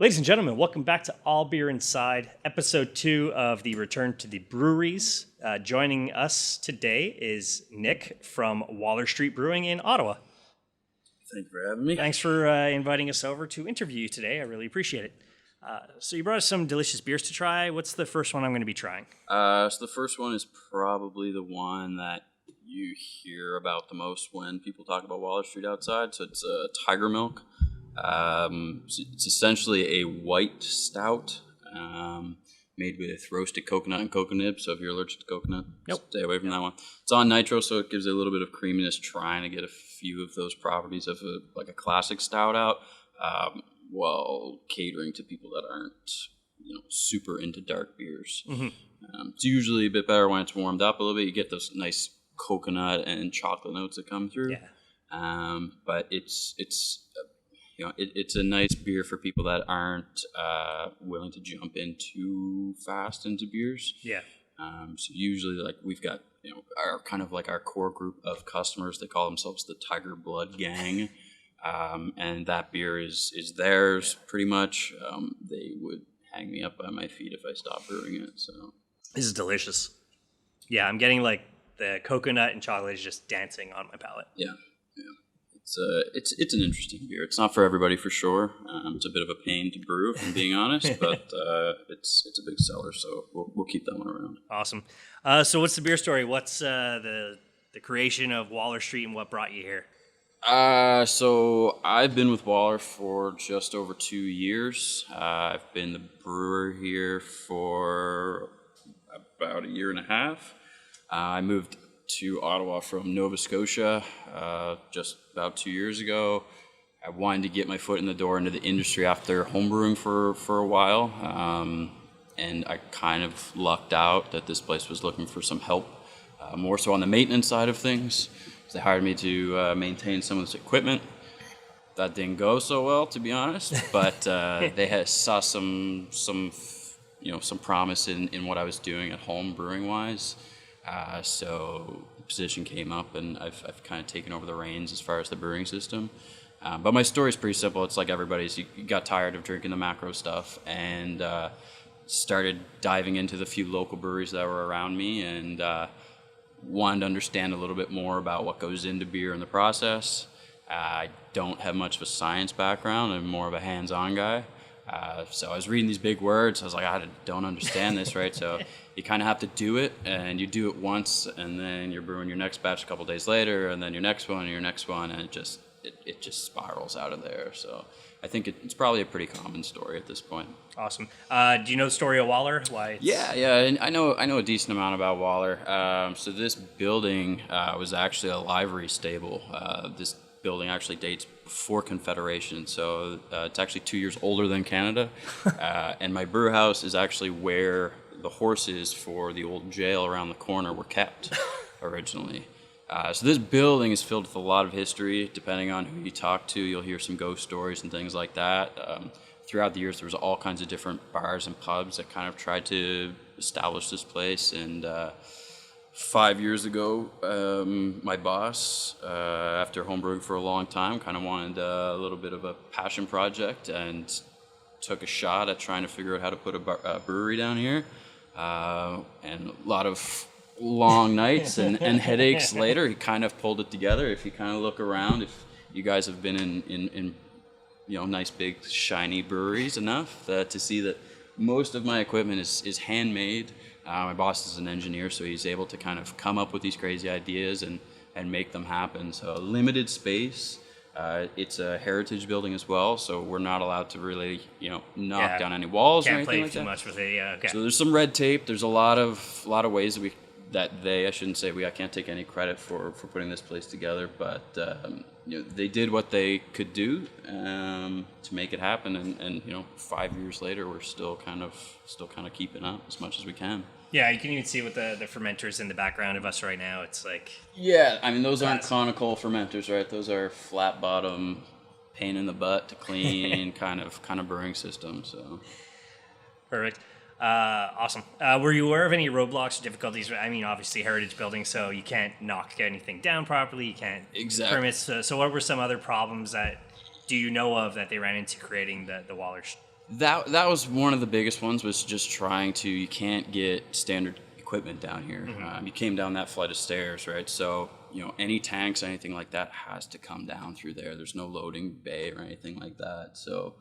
Ladies and gentlemen, welcome back to All Beer Inside, episode 2 of the Return to the Breweries. Joining us today is Nick from Waller St Brewing in Ottawa. Thank you for having me. Thanks for inviting us over to interview you today. I really appreciate it. So you brought us some delicious beers to try. What's the first one I'm going to be trying? So the first one is probably the one that you hear about the most when people talk about Waller St outside. So it's Tiger Milk. It's essentially a white stout made with roasted coconut and coconut nibs. So if you're allergic to coconut, stay away from that one. It's on nitro, so it gives it a little bit of creaminess, trying to get a few of those properties of a classic stout out, while catering to people that aren't super into dark beers. Mm-hmm. It's usually a bit better when it's warmed up a little bit. You get those nice coconut and chocolate notes that come through. Yeah. But it's a nice beer for people that aren't willing to jump in too fast into beers. Yeah. So usually, we've got our core group of customers. They call themselves the Tiger Blood Gang, and that beer is theirs pretty much. They would hang me up by my feet if I stopped brewing it. So this is delicious. Yeah, I'm getting the coconut and chocolate is just dancing on my palate. Yeah. It's an interesting beer. It's not for everybody for sure. It's a bit of a pain to brew, if I'm being honest, but it's a big seller, so we'll keep that one around. Awesome. So what's the beer story? What's the creation of Waller St and what brought you here? So I've been with Waller for just over 2 years. I've been the brewer here for about a year and a half. I moved to Ottawa from Nova Scotia just about 2 years ago. I wanted to get my foot in the door into the industry after homebrewing for a while, and I kind of lucked out that this place was looking for some help, more so on the maintenance side of things. So they hired me to maintain some of this equipment. That didn't go so well, to be honest, but they saw some promise in what I was doing at home brewing wise. So the position came up, and I've kind of taken over the reins as far as the brewing system. But my story is pretty simple. It's like everybody's. You got tired of drinking the macro stuff and started diving into the few local breweries that were around me, and wanted to understand a little bit more about what goes into beer in the process. I don't have much of a science background. I'm more of a hands-on guy. So I was reading these big words. I was like, I don't understand this, right? So you kind of have to do it, and you do it once, and then you're brewing your next batch a couple days later, and then your next one, and it just spirals out of there. So I think it's probably a pretty common story at this point. Awesome. Do you know the story of Waller? Why? Yeah. And I know a decent amount about Waller. So this building was actually a livery stable. This building actually dates before Confederation, so it's actually 2 years older than Canada. And my brew house is actually where the horses for the old jail around the corner were kept originally. So this building is filled with a lot of history. Depending on who you talk to, you'll hear some ghost stories and things like that. Throughout the years, there was all kinds of different bars and pubs that kind of tried to establish this place, and 5 years ago, my boss, after homebrewing for a long time, kind of wanted a little bit of a passion project and took a shot at trying to figure out how to put a brewery down here. And a lot of long nights and headaches later, he kind of pulled it together. If you kind of look around, if you guys have been in nice big shiny breweries enough to see that most of my equipment is handmade. My boss is an engineer, so he's able to kind of come up with these crazy ideas and make them happen. So limited space. It's a heritage building as well, so we're not allowed to really, knock down any walls or anything like that. Can't play too much with it. Yeah. Okay. So there's some red tape. There's a lot of ways that I shouldn't say I can't take any credit for putting this place together, but they did what they could do to make it happen, and 5 years later we're still kind of keeping up as much as we can. Yeah, you can even see with the fermenters in the background of us right now. It's like... Yeah, I mean, those aren't conical fermenters, right? Those are flat bottom, pain in the butt to clean kind of brewing system. So perfect. Awesome. Were you aware of any roadblocks or difficulties? I mean, obviously heritage building, so you can't knock anything down properly. You can't permits. So what were some other problems that do you know of that they ran into creating the Waller That was one of the biggest ones, was just trying to, you can't get standard equipment down here. You came down that flight of stairs, right? So, any tanks, anything like that has to come down through there. There's no loading bay or anything like that. So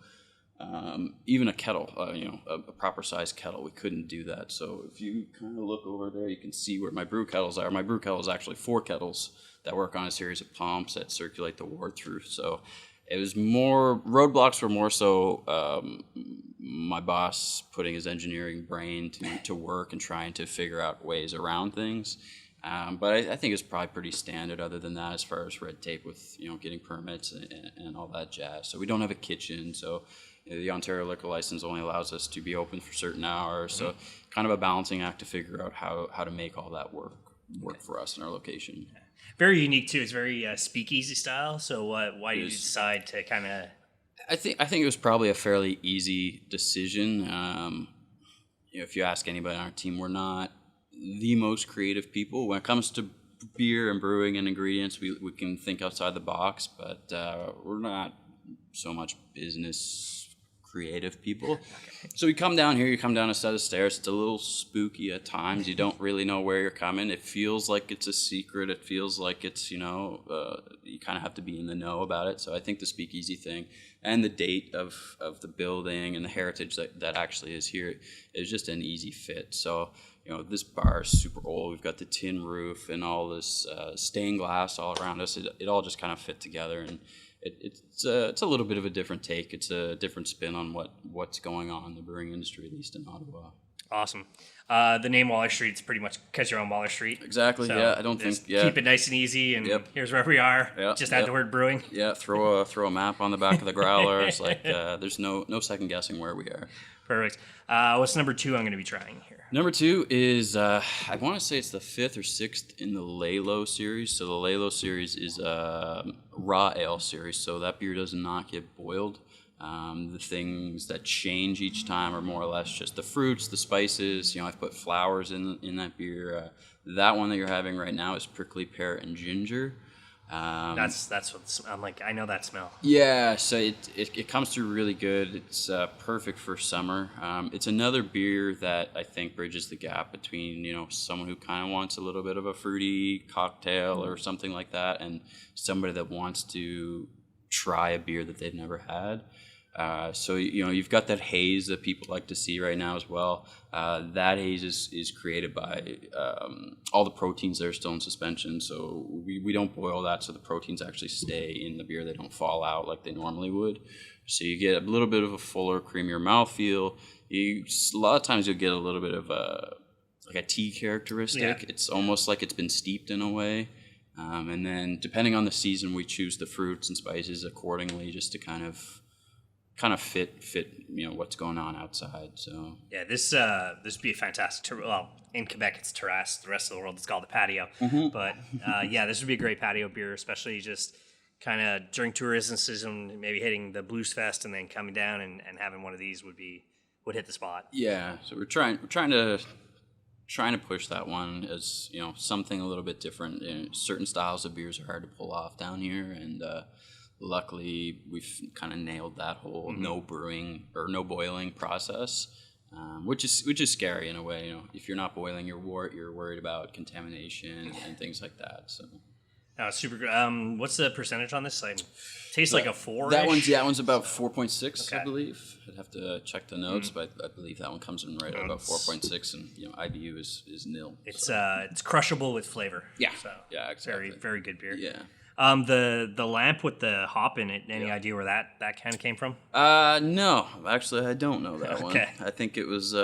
even a kettle, a proper sized kettle, we couldn't do that. So if you kind of look over there, you can see where my brew kettles are. My brew kettle is actually 4 kettles that work on a series of pumps that circulate the wort through. So it was more, roadblocks were more so my boss putting his engineering brain to work and trying to figure out ways around things. But I think it's probably pretty standard other than that, as far as red tape with, getting permits and all that jazz. So we don't have a kitchen. So the Ontario liquor license only allows us to be open for certain hours. So kind of a balancing act to figure out how to make all that work for us in our location. Very unique too. It's very speakeasy style. So why did you decide to kind of? I think it was probably a fairly easy decision. If you ask anybody on our team, we're not the most creative people when it comes to beer and brewing and ingredients. We can think outside the box, but we're not so much business creative people. So we come down here, you come down a set of stairs, it's a little spooky at times. You don't really know where you're coming. It feels like it's a secret. It feels like it's, you kind of have to be in the know about it. So I think the speakeasy thing and the date of the building and the heritage that actually is here is just an easy fit. So, this bar is super old. We've got the tin roof and all this stained glass all around us. It all just kind of fit together, and it's a little bit of a different take. It's a different spin on what's going on in the brewing industry, at least in Ottawa. Awesome. The name Waller Street's pretty much because you're on Waller Street. Exactly. So yeah, I don't think. Yeah. Keep it nice and easy, and here's where we are. Yep. Just add the word brewing. Yeah. Throw a map on the back of the growler. It's like there's no second guessing where we are. Perfect. What's number 2 I'm going to be trying here? Number 2 is, I want to say it's the 5th or 6th in the Laylow series. So the Laylow series is a raw ale series, so that beer does not get boiled. The things that change each time are more or less just the fruits, the spices. I've put flowers in that beer. That one that you're having right now is prickly pear and ginger. That's what I'm like. I know that smell. Yeah, so it comes through really good. It's perfect for summer. It's another beer that I think bridges the gap between someone who kind of wants a little bit of a fruity cocktail or something like that, and somebody that wants to try a beer that they've never had. So you've got that haze that people like to see right now as well. That haze is created by all the proteins that are still in suspension. So we don't boil that, so the proteins actually stay in the beer. They don't fall out like they normally would. So you get a little bit of a fuller, creamier mouthfeel. A lot of times you'll get a little bit of a tea characteristic. Yeah. It's almost like it's been steeped in a way. And then depending on the season, we choose the fruits and spices accordingly, just to kind of fit what's going on outside. So yeah, this would be a fantastic in Quebec it's terrace, the rest of the world it's called the patio. But this would be a great patio beer, especially just kind of during tourism season, maybe hitting the Blues Fest and then coming down and having one of these would hit the spot. Yeah, so we're trying to push that one as something a little bit different. Certain styles of beers are hard to pull off down here, and luckily we've kind of nailed that whole no brewing or no boiling process, which is scary in a way. If you're not boiling your wort, you're worried about contamination and things like that. So super good. What's the percentage on this? Tastes like a 4. That one's about 4.6, okay. I believe. I'd have to check the notes, but I believe that one comes in right at about 4.6, and IBU is nil. It's crushable with flavor. Yeah, so yeah, exactly. Very very good beer. Yeah. The lamp with the hop in it. Any idea where that kind of came from? No, actually I don't know that one. Okay. I think it was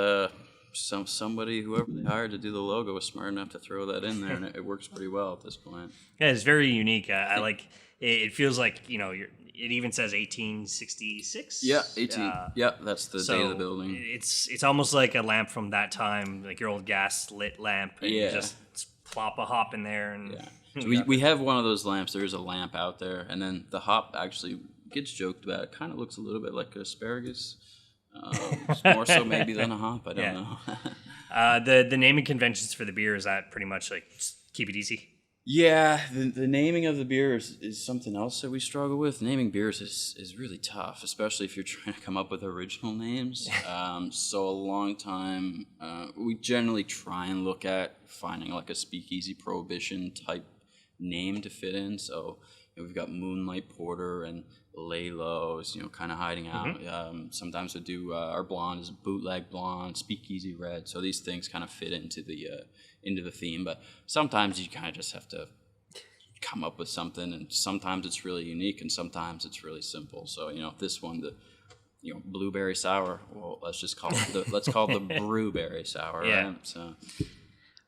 somebody, whoever they hired to do the logo, was smart enough to throw that in there, and it works pretty well at this point. Yeah, it's very unique. I like it. It feels like it even says 1866. Yeah, 18. That's the date of the building. It's almost like a lamp from that time, like your old gas lit lamp. And you just plop a hop in there and. Yeah. So we have one of those lamps. There is a lamp out there, and then the hop actually gets joked about. It kind of looks a little bit like asparagus, more so maybe than a hop. I don't know. The naming conventions for the beer, is that pretty much like just keep it easy? Yeah, the naming of the beer is something else that we struggle with. Naming beers is really tough, especially if you're trying to come up with original names. So a long time, we generally try and look at finding like a speakeasy prohibition type name to fit in. So we've got Moonlight Porter and Laylow, kind of hiding out. Sometimes we do our blonde is bootleg blonde, speakeasy red. So these things kind of fit into the theme, but sometimes you kind of just have to come up with something, and sometimes it's really unique, and sometimes it's really simple. So this one, the Brewberry Sour. Well, let's call it the Brewberry Sour. Yeah. Right? So.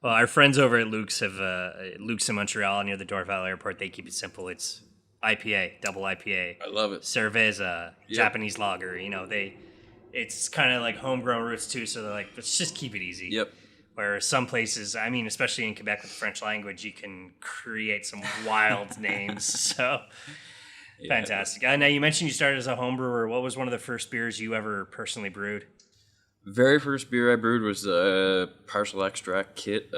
Well, our friends over at Luke's Luke's in Montreal near the Dorval Airport. They keep it simple. It's IPA, double IPA. I love it. Cerveza, Japanese lager. It's kind of like homegrown roots too. So they're like, let's just keep it easy. Yep. Where some places, especially in Quebec with the French language, you can create some wild names. So fantastic. Now you mentioned you started as a home brewer. What was one of the first beers you ever personally brewed? Very first beer I brewed was a Partial Extract Kit,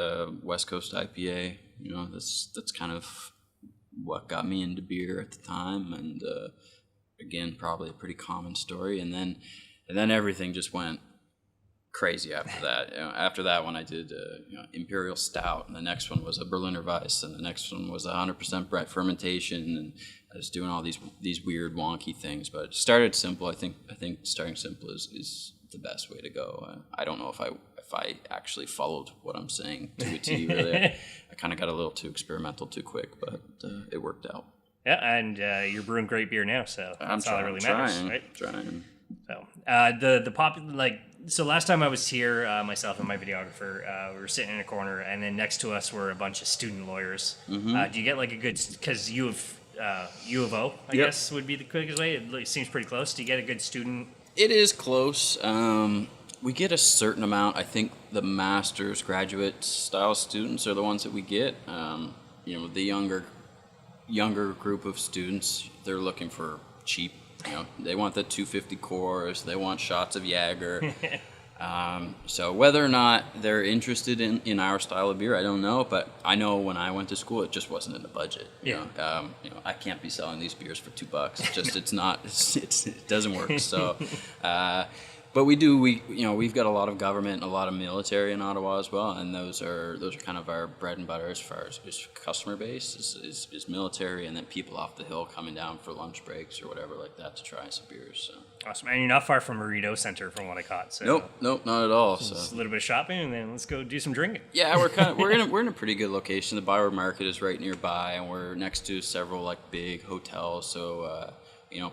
West Coast IPA. That's kind of what got me into beer at the time, and again, probably a pretty common story. And then everything just went crazy after that. After that one, I did Imperial Stout, and the next one was a Berliner Weiss, and the next one was 100% Brett fermentation, and I was doing all these weird wonky things. But it started simple. I think starting simple is the best way to go. I don't know if I actually followed what I'm saying to a T. Really, I kind of got a little too experimental too quick, but it worked out. Yeah, and you're brewing great beer now, so that's all that really matters, right? Trying. So the popular so last time I was here, myself and my videographer, we were sitting in a corner, and then next to us were a bunch of student lawyers. Mm-hmm. Do you get like a good, because U of O, I guess would be the quickest way. It seems pretty close. Do you get a good student? It is close. We get a certain amount. I think the master's graduate style students are the ones that we get. The younger group of students, they're looking for cheap. They want the 250 cores. They want shots of Jaeger. So whether or not they're interested in our style of beer, I don't know. But I know when I went to school, it just wasn't in the budget. I can't be selling these beers for $2. It's not. It doesn't work. So. But we do. We've got a lot of government and a lot of military in Ottawa as well, and those are kind of our bread and butter as far as customer base is military, and then people off the hill coming down for lunch breaks or whatever like that to try some beers. So. Awesome, and you're not far from Rideau Center from what I caught. So. Nope, not at all. So just a little bit of shopping, and then let's go do some drinking. Yeah, we're in a pretty good location. The Byward Market is right nearby, and we're next to several big hotels. So.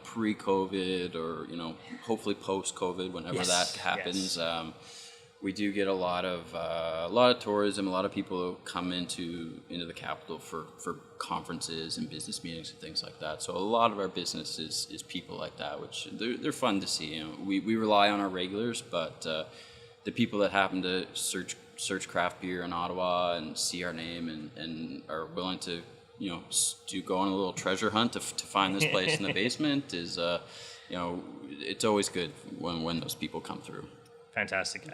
Pre-COVID or, hopefully post-COVID, whenever that happens. Yes. We do get a lot of tourism, a lot of people who come into the capital for conferences and business meetings and things like that. So a lot of our business is people like that, which they're fun to see. We rely on our regulars, but the people that happen to search craft beer in Ottawa and see our name and are willing to to go on a little treasure hunt to find this place in the basement is, it's always good when those people come through. Fantastic.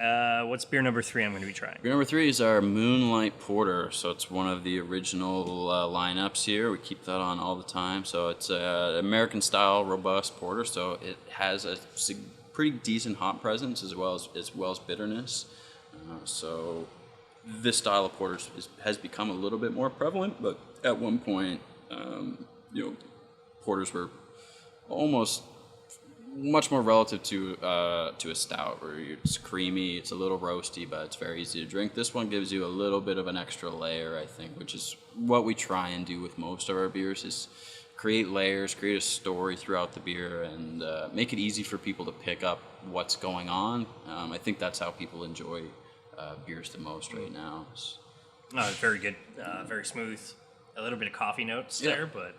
What's beer number 3 I'm going to be trying? Beer number 3 is our Moonlight Porter. So it's one of the original lineups here. We keep that on all the time. So it's an American-style robust porter. So it has a pretty decent hop presence as well as bitterness. So this style of porters has become a little bit more prevalent, but at one point, porters were almost much more relative to a stout, where it's creamy, it's a little roasty, but it's very easy to drink. This one gives you a little bit of an extra layer, I think, which is what we try and do with most of our beers, is create layers, create a story throughout the beer, and make it easy for people to pick up what's going on. I think that's how people enjoy beers the most right now. Very good, very smooth. A little bit of coffee notes there, but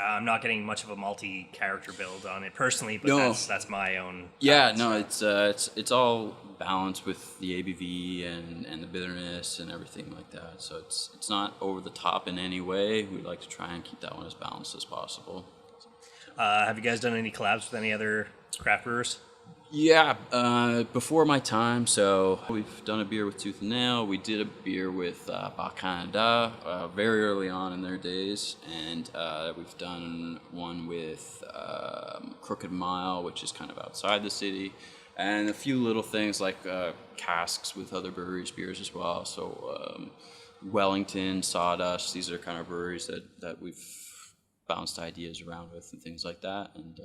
I'm not getting much of a malty character build on it personally. But that's my own. Yeah, it's all balanced with the ABV and the bitterness and everything like that. So it's not over the top in any way. We like to try and keep that one as balanced as possible. Have you guys done any collabs with any other craft brewers? Yeah, before my time, so we've done a beer with Tooth and Nail. We did a beer with Canada very early on in their days, and we've done one with Crooked Mile, which is kind of outside the city, and a few little things like casks with other breweries' beers as well. So Wellington, Sawdust, these are kind of breweries that we've bounced ideas around with and things like that, and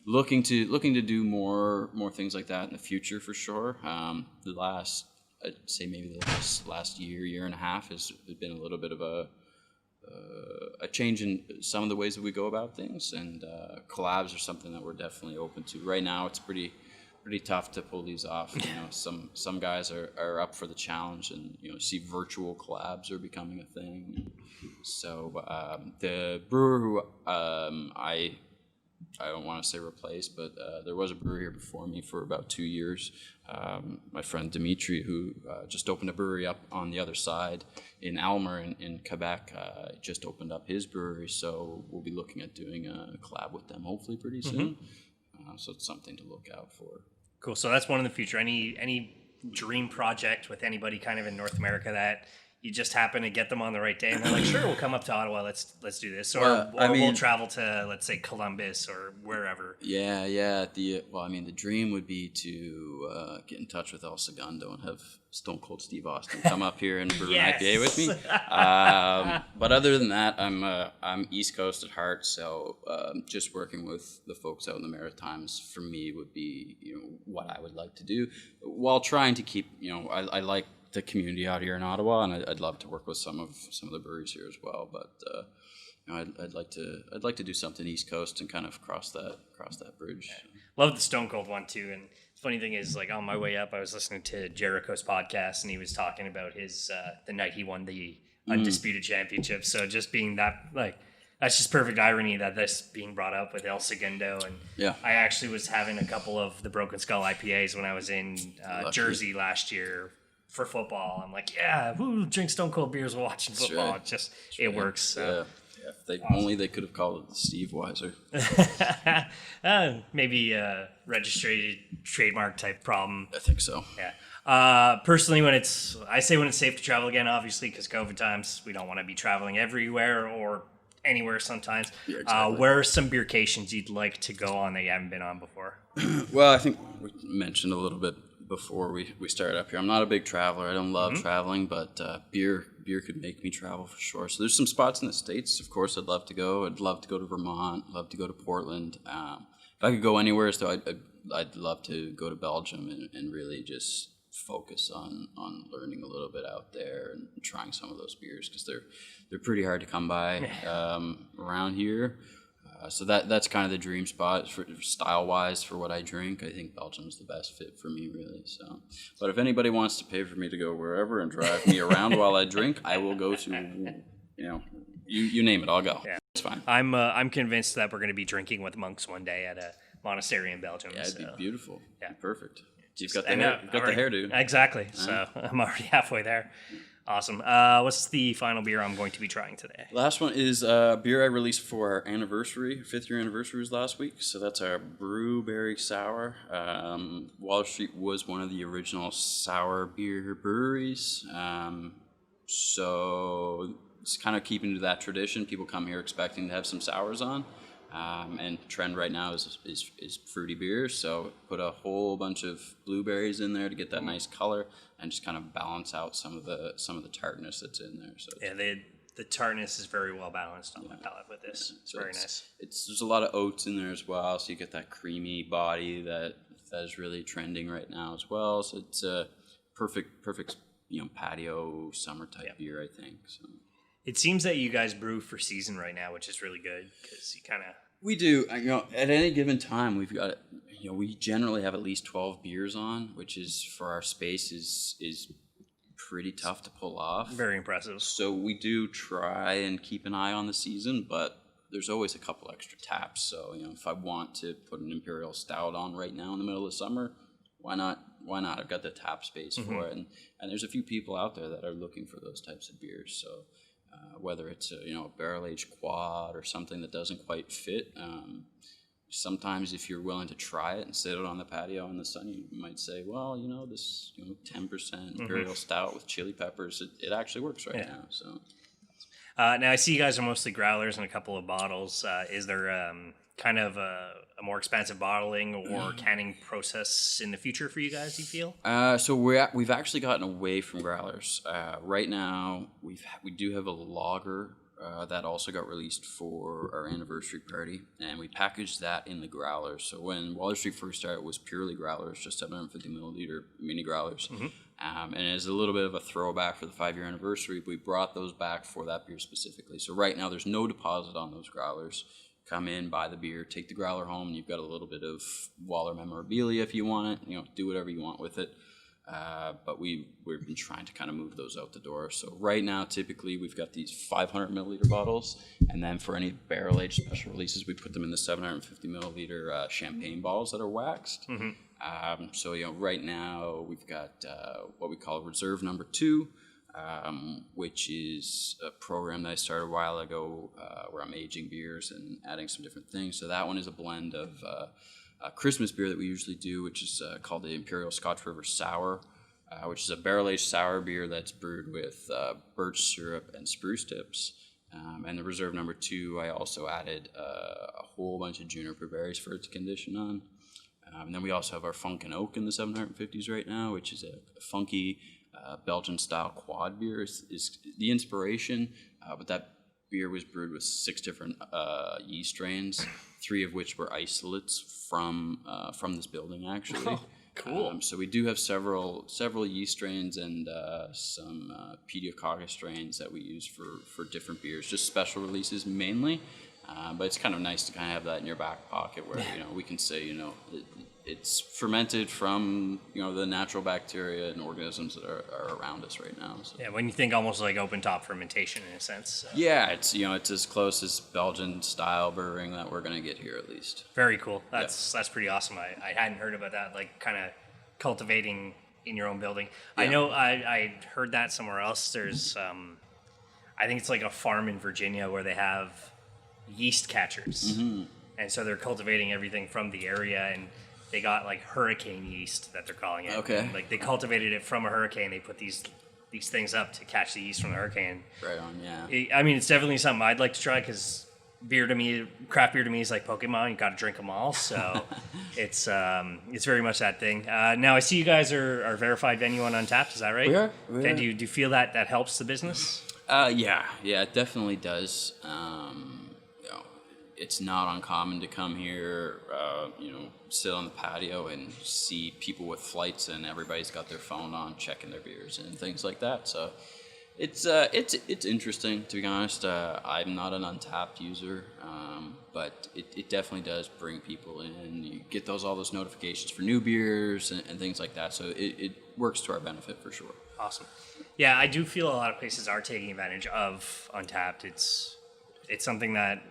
looking to do more things like that in the future for sure. I'd say maybe the last year and a half has been a little bit of a change in some of the ways that we go about things, and collabs are something that we're definitely open to. Right now, it's pretty tough to pull these off. You know, some guys are up for the challenge, and see virtual collabs are becoming a thing. So the brewer who I don't want to say replaced, but there was a brewer here before me for about 2 years. My friend Dimitri, who just opened a brewery up on the other side in Almer in Quebec, just opened up his brewery. So we'll be looking at doing a collab with them hopefully pretty soon. So it's something to look out for. Cool. So that's one in the future. Any dream project with anybody kind of in North America that you just happen to get them on the right day, and they're like, "Sure, we'll come up to Ottawa. Let's do this," or we'll travel to, let's say, Columbus or wherever. Yeah. The dream would be to get in touch with El Segundo and have Stone Cold Steve Austin come up here and brew an IPA with me. But other than that, I'm East Coast at heart, so just working with the folks out in the Maritimes for me would be what I would like to do, while trying to keep I like the community out here in Ottawa, and I'd love to work with some of the breweries here as well. But I'd like to do something East Coast and kind of cross that bridge. Yeah. Love the Stone Cold one too. And the funny thing is, like, on my way up, I was listening to Jericho's podcast, and he was talking about his the night he won the Undisputed Championship. So just being that, like, that's just perfect irony that this being brought up with El Segundo. And yeah, I actually was having a couple of the Broken Skull IPAs when I was in Jersey last year for football. I'm like, yeah, who drink Stone Cold beers while watching football? Right. It works. So. Yeah. If they only they could have called it the Steve Weiser. Maybe a registered trademark type problem. I think so. Yeah. Personally, when it's safe to travel again, obviously, because COVID times, we don't want to be traveling everywhere or anywhere sometimes. Yeah, exactly. Where are some beercations you'd like to go on that you haven't been on before? Well, I think we mentioned a little bit before we started up here. I'm not a big traveler. I don't love traveling, but beer could make me travel for sure. So there's some spots in the States, of course, I'd love to go. I'd love to go to Vermont, love to go to Portland. If I could go anywhere, so I'd love to go to Belgium and really just focus on learning a little bit out there and trying some of those beers, because they're pretty hard to come by around here. So that's kind of the dream spot for style-wise for what I drink. I think Belgium's the best fit for me, really. So, but if anybody wants to pay for me to go wherever and drive me around while I drink, I will go to, you name it, I'll go. Yeah. It's fine. I'm convinced that we're going to be drinking with monks one day at a monastery in Belgium. Yeah, it'd be beautiful. Yeah, it'd be perfect. You've got the hairdo. Exactly. So I'm already halfway there. Awesome. What's the final beer I'm going to be trying today? Last one is a beer I released for our anniversary. 5th year anniversary was last week. So that's our Brewberry Sour. Waller Street was one of the original sour beer breweries. So it's kind of keeping to that tradition. People come here expecting to have some sours on. And trend right now is fruity beers, so put a whole bunch of blueberries in there to get that nice color and just kind of balance out some of the tartness that's in there. So the tartness is very well balanced on my palate with this. It's very nice. There's a lot of oats in there as well, so you get that creamy body that is really trending right now as well. So it's a perfect patio summer type beer, I think. So. It seems that you guys brew for season right now, which is really good because you kind of. We do. At any given time, we've got. We generally have at least 12 beers on, which is for our space is pretty tough to pull off. Very impressive. So we do try and keep an eye on the season, but there's always a couple extra taps. So if I want to put an Imperial Stout on right now in the middle of summer, why not? I've got the tap space for it, and there's a few people out there that are looking for those types of beers. So. Whether it's a barrel aged quad or something that doesn't quite fit, sometimes if you're willing to try it and sit out on the patio in the sun, you might say, well, this 10% Imperial Stout with chili peppers, it actually works right now. So now I see you guys are mostly growlers and a couple of bottles. Is there kind of a more expansive bottling or canning process in the future for you guys, do you feel? So we've actually gotten away from growlers. Right now, we do have a lager that also got released for our anniversary party, and we packaged that in the growlers. So when Waller Street first started, it was purely growlers, just 750 milliliter mini growlers. And as a little bit of a throwback for the 5-year anniversary, we brought those back for that beer specifically. So right now, there's no deposit on those growlers. Come in, buy the beer, take the growler home, and you've got a little bit of Waller memorabilia if you want it. Do whatever you want with it. But we've been trying to kind of move those out the door. So right now, typically, we've got these 500 milliliter bottles, and then for any barrel-aged special releases, we put them in the 750 milliliter champagne bottles that are waxed. So right now, we've got what we call Reserve Number 2, which is a program that I started a while ago where I'm aging beers and adding some different things. So that one is a blend of a Christmas beer that we usually do, which is called the Imperial Scotch River Sour, which is a barrel-aged sour beer that's brewed with birch syrup and spruce tips. And the Reserve Number 2, I also added a whole bunch of juniper berries for it to condition on. And then we also have our Funk and Oak in the 750s right now, which is a funky Belgian-style quad beer is the inspiration, but that beer was brewed with 6 different yeast strains, 3 of which were isolates from this building, actually. Oh, cool. So we do have several yeast strains and some pediococcus strains that we use for different beers, just special releases mainly. But it's kind of nice to kind of have that in your back pocket where, we can say, it's fermented from, the natural bacteria and organisms that are around us right now. So. Yeah, when you think almost like open top fermentation in a sense. So. Yeah, it's as close as Belgian style brewing that we're going to get here at least. Very cool. That's pretty awesome. I hadn't heard about that, like kind of cultivating in your own building. Yeah. I know I heard that somewhere else. There's, I think it's like a farm in Virginia where they have yeast catchers. And so they're cultivating everything from the area, and they got like hurricane yeast that they're calling it. Okay. And, like they cultivated it from a hurricane. They put these things up to catch the yeast from the hurricane. Right on, yeah. I mean, it's definitely something I'd like to try because craft beer to me is like Pokemon. You got to drink them all. So it's very much that thing. Now I see you guys are verified venue on Untapped. Is that right? We are. Do you feel that helps the business? Yeah, it definitely does. It's not uncommon to come here, sit on the patio and see people with flights, and everybody's got their phone on checking their beers and things like that. So it's interesting, to be honest. I'm not an Untapped user, but it definitely does bring people in. You get all those notifications for new beers and things like that. So it works to our benefit for sure. Awesome. Yeah, I do feel a lot of places are taking advantage of Untapped. It's something that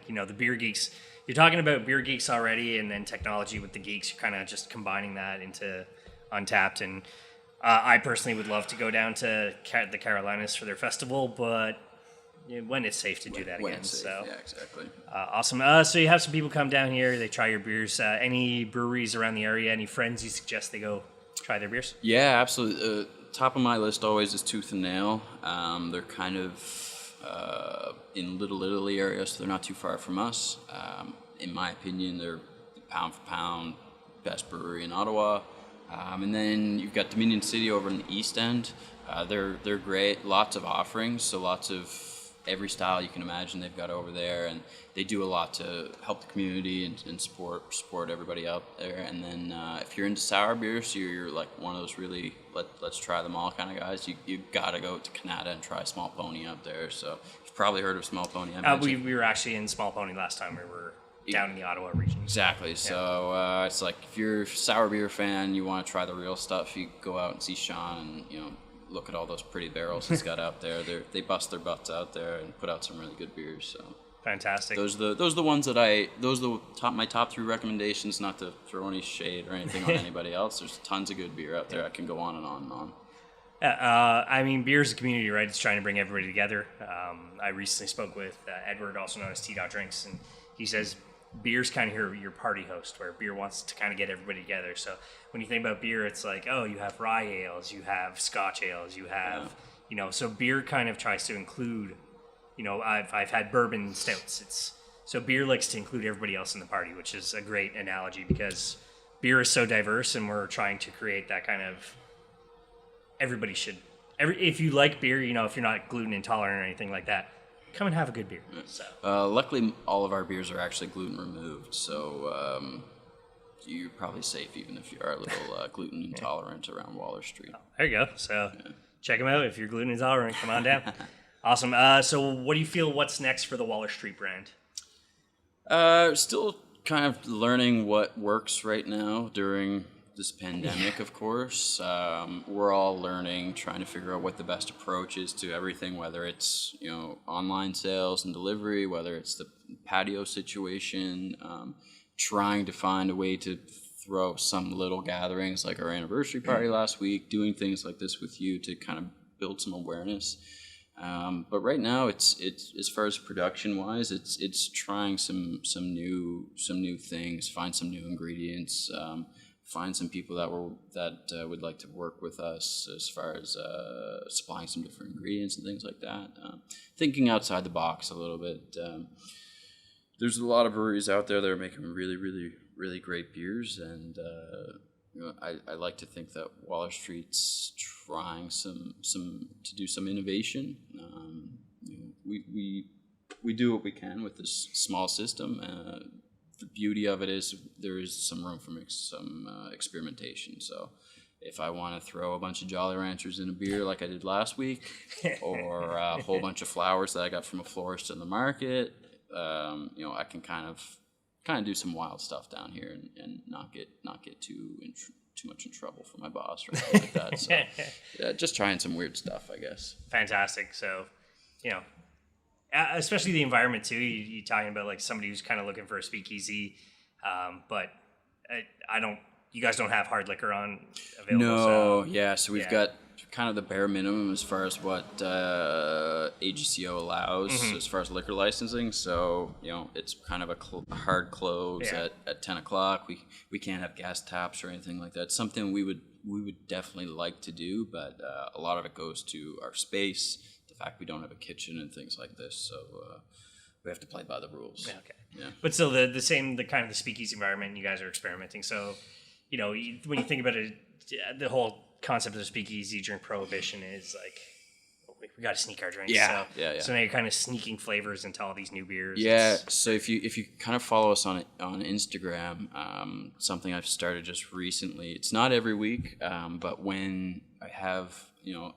the beer geeks, you're talking about beer geeks already, and then technology with the geeks, you're kind of just combining that into Untapped. And I personally would love to go down to the Carolinas for their festival, but when it's safe to do that again. So yeah, exactly. Awesome. So you have some people come down here, they try your beers. Any breweries around the area, any friends you suggest they go try their beers? Yeah, absolutely. Top of my list always is Tooth and Nail. They're kind of in Little Italy area, so they're not too far from us. In my opinion, they're pound for pound best brewery in Ottawa. And then you've got Dominion City over in the East End. They're great. Lots of offerings, so lots of every style you can imagine they've got over there, and they do a lot to help the community and support everybody out there. And then if you're into sour beers, you're like one of those really let's try them all kind of guys. You gotta go to Canada and try Small Pony out there. So you've probably heard of Small Pony. We were actually in Small Pony last time. We were down in the Ottawa region. Exactly. So it's like if you're a sour beer fan, you want to try the real stuff, you go out and see Sean and look at all those pretty barrels he's got out there. They bust their butts out there and put out some really good beers. So fantastic. Those are the ones that my top 3 recommendations. Not to throw any shade or anything on anybody else. There's tons of good beer out there. I can go on and on and on. I mean, beer is a community, right? It's trying to bring everybody together. I recently spoke with Edward, also known as T-Dot Drinks, and he says beer's kind of your party host, where beer wants to kind of get everybody together. So when you think about beer, it's like, oh, you have rye ales, you have Scotch ales, you have, so beer kind of tries to include, I've had bourbon stouts. So beer likes to include everybody else in the party, which is a great analogy because beer is so diverse, and we're trying to create that kind of if you like beer, if you're not gluten intolerant or anything like that, come and have a good beer. So luckily, all of our beers are actually gluten removed, so you're probably safe even if you are a little gluten intolerant around Waller Street. There you go. So check them out if you're gluten intolerant. Come on down. Awesome. So what do you feel? What's next for the Waller Street brand? Still kind of learning what works right now during this pandemic, of course. We're all learning, trying to figure out what the best approach is to everything, whether it's, online sales and delivery, whether it's the patio situation, trying to find a way to throw some little gatherings like our anniversary party last week, doing things like this with you to kind of build some awareness. But right now, it's as far as production wise, it's trying some new things, find some new ingredients, find some people that would like to work with us as far as supplying some different ingredients and things like that. Thinking outside the box a little bit. There's a lot of breweries out there that are making really, really, really great beers, and I like to think that Waller Street's trying to do some innovation. We do what we can with this small system. The beauty of it is there is some room for some experimentation. So if I want to throw a bunch of Jolly Ranchers in a beer like I did last week, or a whole bunch of flowers that I got from a florist in the market, I can kind of do some wild stuff down here and not get too much in trouble for my boss or anything like that. So just trying some weird stuff, I guess. Fantastic. So, especially the environment too. You talking about like somebody who's kind of looking for a speakeasy, but you guys don't have hard liquor on available. No, yeah. So we've got kind of the bare minimum as far as what AGCO allows as far as liquor licensing. So it's kind of a hard close at 10 o'clock. We can't have gas taps or anything like that. It's something we would definitely like to do, but a lot of it goes to our space. The fact we don't have a kitchen and things like this, so we have to play by the rules. Yeah, okay. Yeah. But still, the kind of the speakeasy environment, you guys are experimenting. So, when you think about it, the whole concept of the speakeasy during Prohibition is like, we got to sneak our drinks. Yeah. So now you're kind of sneaking flavors into all these new beers. Yeah. So if you kind of follow us on Instagram, something I've started just recently. It's not every week, but when I have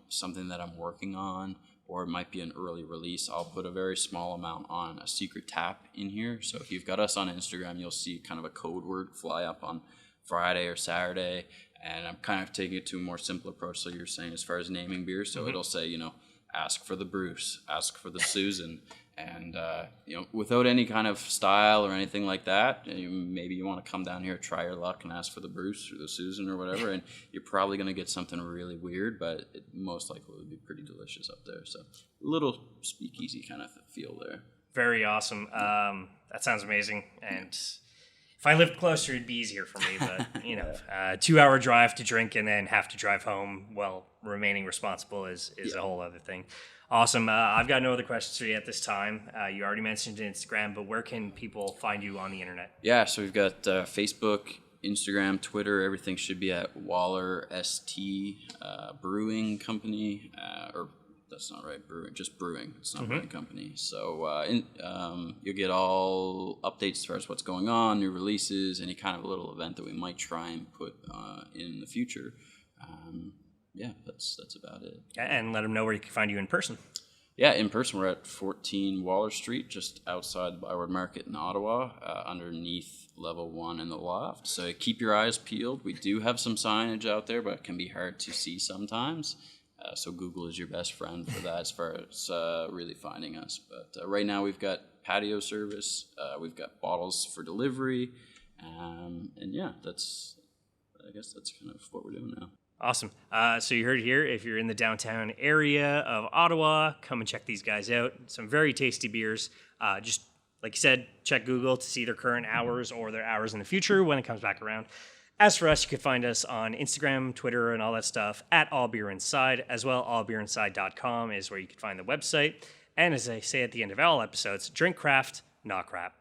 something that I'm working on, or it might be an early release, I'll put a very small amount on a secret tap in here. So if you've got us on Instagram, you'll see kind of a code word fly up on Friday or Saturday. And I'm kind of taking it to a more simple approach. So you're saying as far as naming beers, so it'll say, ask for the Bruce, ask for the Susan. And, without any kind of style or anything like that, maybe you want to come down here, try your luck, and ask for the Bruce or the Susan or whatever, and you're probably going to get something really weird, but it most likely will be pretty delicious up there. So a little speakeasy kind of feel there. Very awesome. That sounds amazing. And if I lived closer, it'd be easier for me, but, 2-hour drive to drink and then have to drive home while remaining responsible is a whole other thing. Awesome. I've got no other questions for you at this time. You already mentioned Instagram, but where can people find you on the internet? Yeah, so we've got Facebook, Instagram, Twitter. Everything should be at Waller St Brewing Company, or that's not right, Brewing, just Brewing. It's not Brewing Company. So you'll get all updates as far as what's going on, new releases, any kind of little event that we might try and put in the future. That's about it. And let them know where you can find you in person. Yeah, in person, we're at 14 Waller Street, just outside the Byward Market in Ottawa, underneath level 1 in the loft. So keep your eyes peeled. We do have some signage out there, but it can be hard to see sometimes. So Google is your best friend for that as far as really finding us. But right now we've got patio service, we've got bottles for delivery, and I guess that's kind of what we're doing now. Awesome. So you heard it here. If you're in the downtown area of Ottawa, come and check these guys out. Some very tasty beers. Just Like you said, check Google to see their current hours or their hours in the future when it comes back around. As for us, you can find us on Instagram, Twitter, and all that stuff at All Beer Inside. As well, allbeerinside.com is where you can find the website. And as I say at the end of all episodes, drink craft, not crap.